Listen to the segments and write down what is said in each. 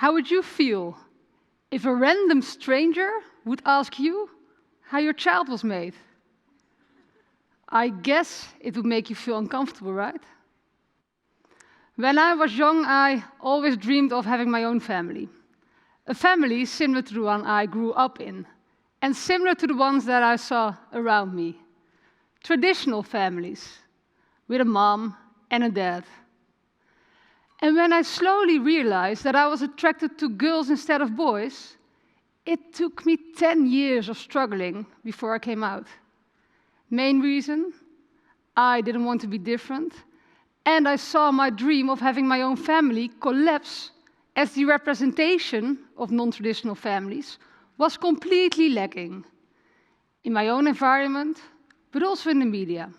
How would you feel if a random stranger would ask you how your child was made? I guess it would make you feel uncomfortable, right? When I was young, I always dreamed of having my own family. A family similar to the one I grew up in, and similar to the ones that I saw around me. Traditional families, with a mom and a dad. And when I slowly realized that I was attracted to girls instead of boys, it took me 10 years of struggling before I came out. Main reason, I didn't want to be different, and I saw my dream of having my own family collapse as the representation of non-traditional families was completely lacking in my own environment, but also in the media.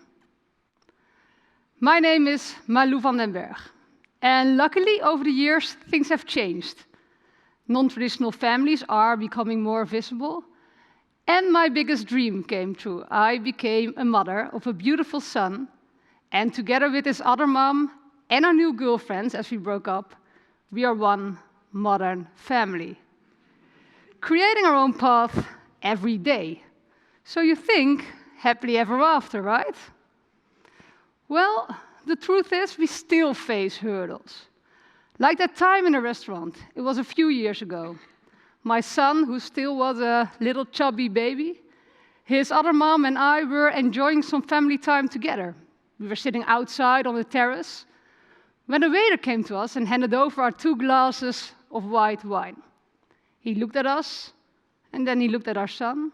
My name is Malou van den Berg, and luckily over the years things have changed. Non-traditional families are becoming more visible, and my biggest dream came true. I became a mother of a beautiful son, and together with his other mom and our new girlfriends, as we broke up, we are one modern family, creating our own path every day. So you think, happily ever after, right? Well, the truth is we still face hurdles. Like that time in a restaurant, it was a few years ago. My son, who still was a little chubby baby, his other mom and I were enjoying some family time together. We were sitting outside on the terrace when the waiter came to us and handed over our 2 glasses of white wine. He looked at us, and then he looked at our son,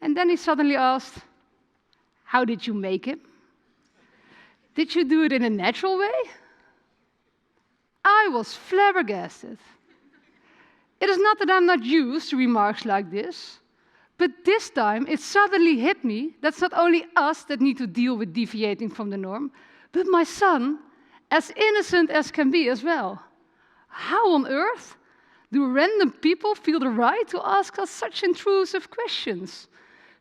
and then he suddenly asked, "How did you make him? Did you do it in a natural way?" I was flabbergasted. It is not that I'm not used to remarks like this, but this time it suddenly hit me that it's not only us that need to deal with deviating from the norm, but my son, as innocent as can be as well. How on earth do random people feel the right to ask us such intrusive questions?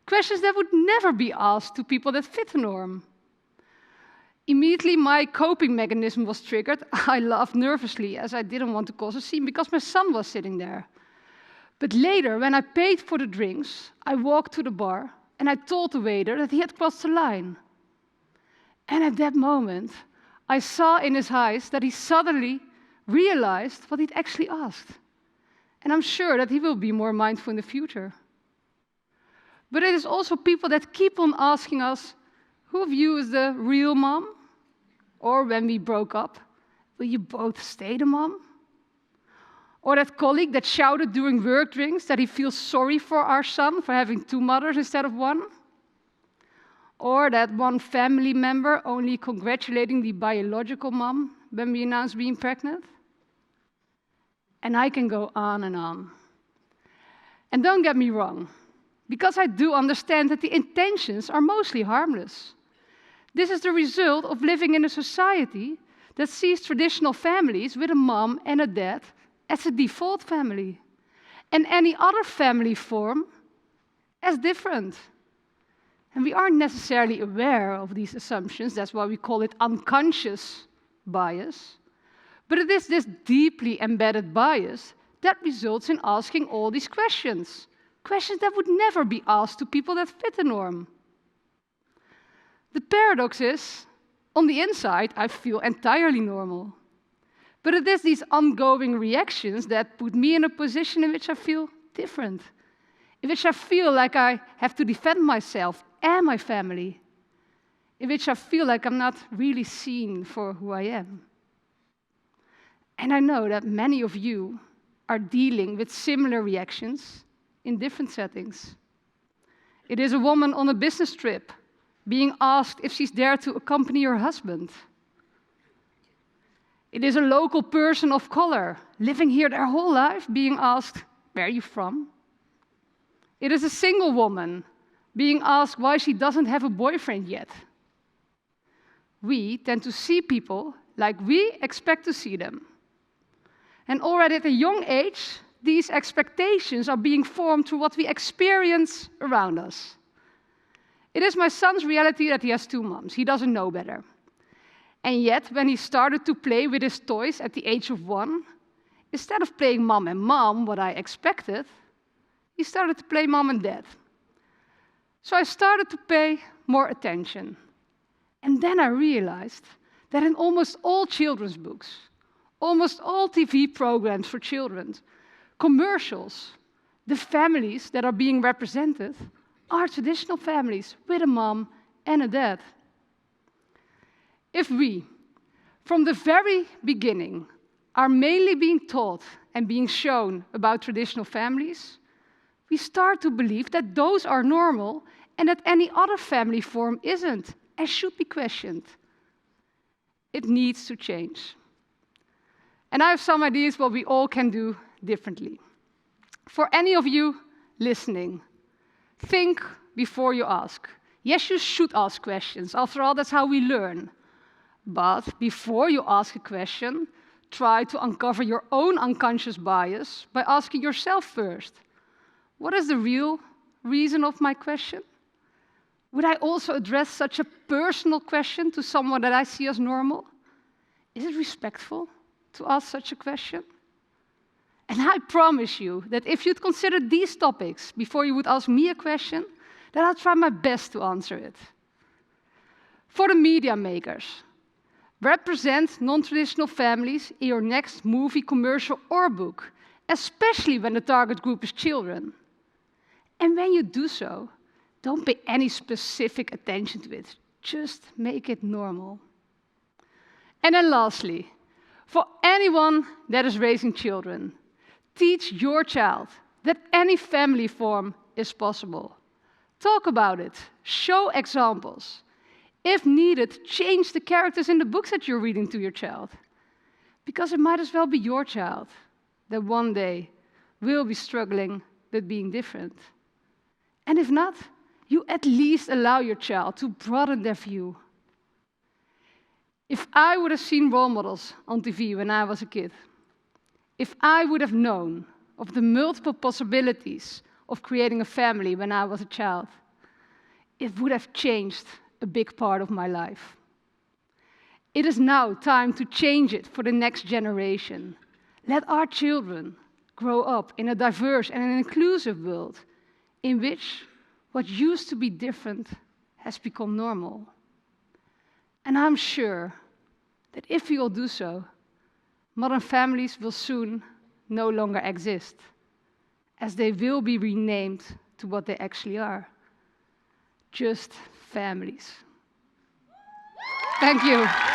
Questions that would never be asked to people that fit the norm. Immediately, my coping mechanism was triggered. I laughed nervously, as I didn't want to cause a scene because my son was sitting there. But later, when I paid for the drinks, I walked to the bar and I told the waiter that he had crossed the line. And at that moment, I saw in his eyes that he suddenly realized what he'd actually asked. And I'm sure that he will be more mindful in the future. But it is also people that keep on asking us, who of you is the real mom? Or when we broke up, will you both stay the mom? Or that colleague that shouted during work drinks that he feels sorry for our son for having 2 mothers instead of 1? Or that one family member only congratulating the biological mom when we announced being pregnant? And I can go on and on. And don't get me wrong, because I do understand that the intentions are mostly harmless. This is the result of living in a society that sees traditional families with a mom and a dad as a default family, and any other family form as different. And we aren't necessarily aware of these assumptions, that's why we call it unconscious bias. But it is this deeply embedded bias that results in asking all these questions. Questions that would never be asked to people that fit the norm. The paradox is, on the inside, I feel entirely normal. But it is these ongoing reactions that put me in a position in which I feel different, in which I feel like I have to defend myself and my family, in which I feel like I'm not really seen for who I am. And I know that many of you are dealing with similar reactions in different settings. It is a woman on a business trip being asked if she's there to accompany her husband. It is a local person of color living here their whole life being asked, "Where are you from?" It is a single woman being asked why she doesn't have a boyfriend yet. We tend to see people like we expect to see them. And already at a young age, these expectations are being formed through what we experience around us. It is my son's reality that he has 2 moms. He doesn't know better. And yet, when he started to play with his toys at the age of 1, instead of playing mom and mom, what I expected, he started to play mom and dad. So I started to pay more attention. And then I realized that in almost all children's books, almost all TV programs for children, commercials, the families that are being represented are traditional families with a mom and a dad. If we, from the very beginning, are mainly being taught and being shown about traditional families, we start to believe that those are normal and that any other family form isn't and should be questioned. It needs to change. And I have some ideas what we all can do differently. For any of you listening, think before you ask. Yes, you should ask questions. After all, that's how we learn. But before you ask a question, try to uncover your own unconscious bias by asking yourself first, what is the real reason of my question? Would I also address such a personal question to someone that I see as normal? Is it respectful to ask such a question? And I promise you that if you'd consider these topics before you would ask me a question, then I'll try my best to answer it. For the media makers, represent non-traditional families in your next movie, commercial, or book, especially when the target group is children. And when you do so, don't pay any specific attention to it. Just make it normal. And then lastly, for anyone that is raising children, teach your child that any family form is possible. Talk about it. Show examples. If needed, change the characters in the books that you're reading to your child. Because it might as well be your child that one day will be struggling with being different. And if not, you at least allow your child to broaden their view. If I would have seen role models on TV when I was a kid, if I would have known of the multiple possibilities of creating a family when I was a child, it would have changed a big part of my life. It is now time to change it for the next generation. Let our children grow up in a diverse and an inclusive world in which what used to be different has become normal. And I'm sure that if we all do so, modern families will soon no longer exist, as they will be renamed to what they actually are. Just families. Thank you.